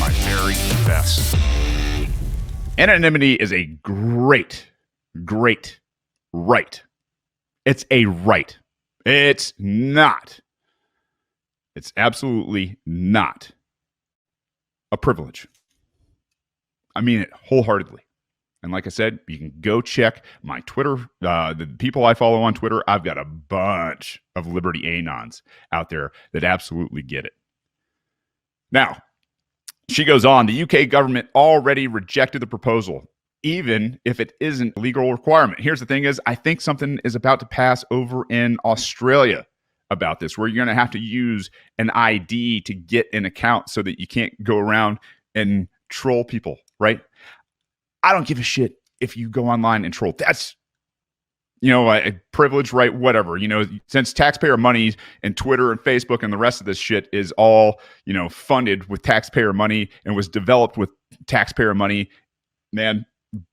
my very best. Anonymity is a great right. It's a right. It's not. It's absolutely not a privilege. I mean it wholeheartedly. And like I said, you can go check my Twitter, the people I follow on Twitter. I've got a bunch of Liberty Anons out there that absolutely get it. Now, she goes on, the UK government already rejected the proposal, even if it isn't a legal requirement. Here's the thing is, I think something is about to pass over in Australia about this, where you're going to have to use an ID to get an account so that you can't go around and troll people, right? I don't give a shit if you go online and troll. That's, a privilege, right? Whatever. Since taxpayer money and Twitter and Facebook and the rest of this shit is all, funded with taxpayer money and was developed with taxpayer money, man,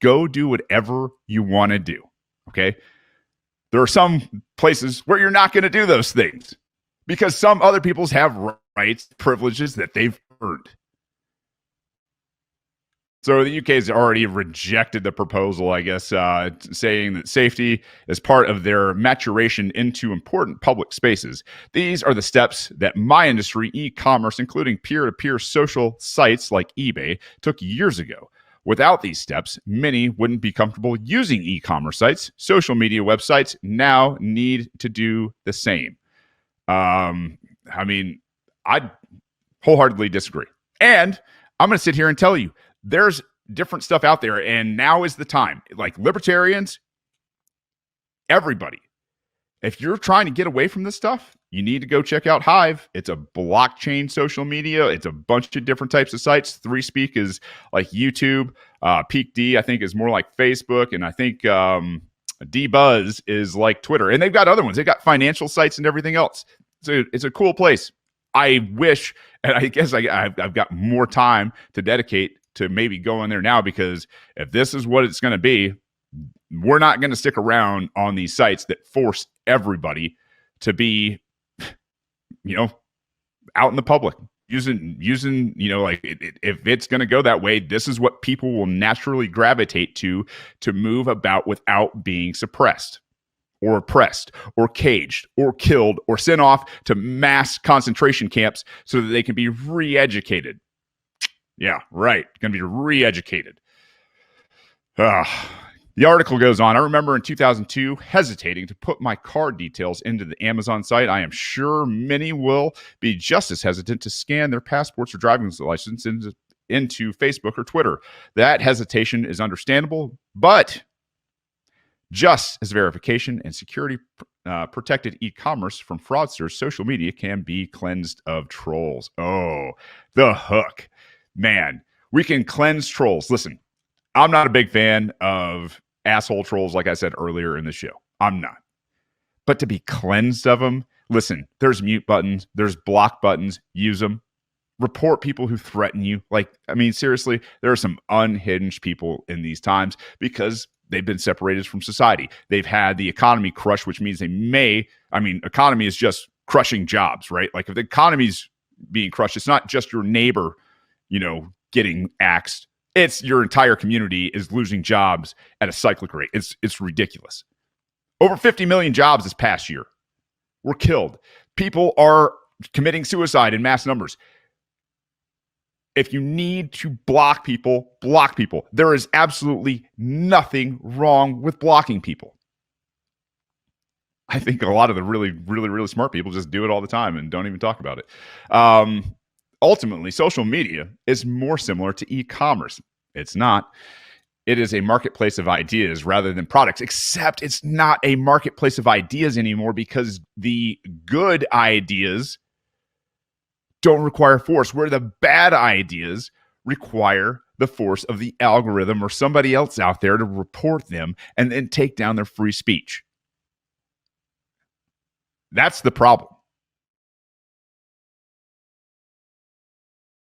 go do whatever you want to do. Okay. There are some places where you're not going to do those things because some other people's have rights, privileges that they've earned. So the UK has already rejected the proposal, I guess, saying that safety is part of their maturation into important public spaces. These are the steps that my industry, e-commerce, including peer-to-peer social sites like eBay, took years ago. Without these steps, many wouldn't be comfortable using e-commerce sites. Social media websites now need to do the same. I wholeheartedly disagree. And I'm going to sit here and tell you, there's different stuff out there, and now is the time. Like libertarians, everybody. If you're trying to get away from this stuff, you need to go check out Hive. It's a blockchain social media. It's a bunch of different types of sites. 3Speak is like YouTube. Peak D, I think, is more like Facebook. And I think DBuzz is like Twitter. And they've got other ones. They've got financial sites and everything else. So it's a cool place. I wish, and I guess I've got more time to dedicate to maybe go in there now, because if this is what it's going to be, we're not going to stick around on these sites that force everybody to be, out in the public using, if it's going to go that way, this is what people will naturally gravitate to move about without being suppressed or oppressed or caged or killed or sent off to mass concentration camps so that they can be re-educated. Yeah, right. Going to be re-educated. The article goes on. I remember in 2002 hesitating to put my card details into the Amazon site. I am sure many will be just as hesitant to scan their passports or driving license into Facebook or Twitter. That hesitation is understandable, but just as verification and security protected e-commerce from fraudsters, social media can be cleansed of trolls. Oh, the hook. Man, we can cleanse trolls. Listen, I'm not a big fan of asshole trolls, like I said earlier in the show. I'm not. But to be cleansed of them, listen, there's mute buttons, there's block buttons, use them. Report people who threaten you. Seriously, there are some unhinged people in these times because they've been separated from society. They've had the economy crush, which means economy is just crushing jobs, right? Like if the economy's being crushed, it's not just your neighbor getting axed. It's your entire community is losing jobs at a cyclic rate. It's ridiculous. Over 50 million jobs this past year were killed. People are committing suicide in mass numbers. If you need to block people, block people. There is absolutely nothing wrong with blocking people. I think a lot of the really, really, really smart people just do it all the time and don't even talk about it. Ultimately, social media is more similar to e-commerce. It's not. It is a marketplace of ideas rather than products, except it's not a marketplace of ideas anymore because the good ideas don't require force, where the bad ideas require the force of the algorithm or somebody else out there to report them and then take down their free speech. That's the problem.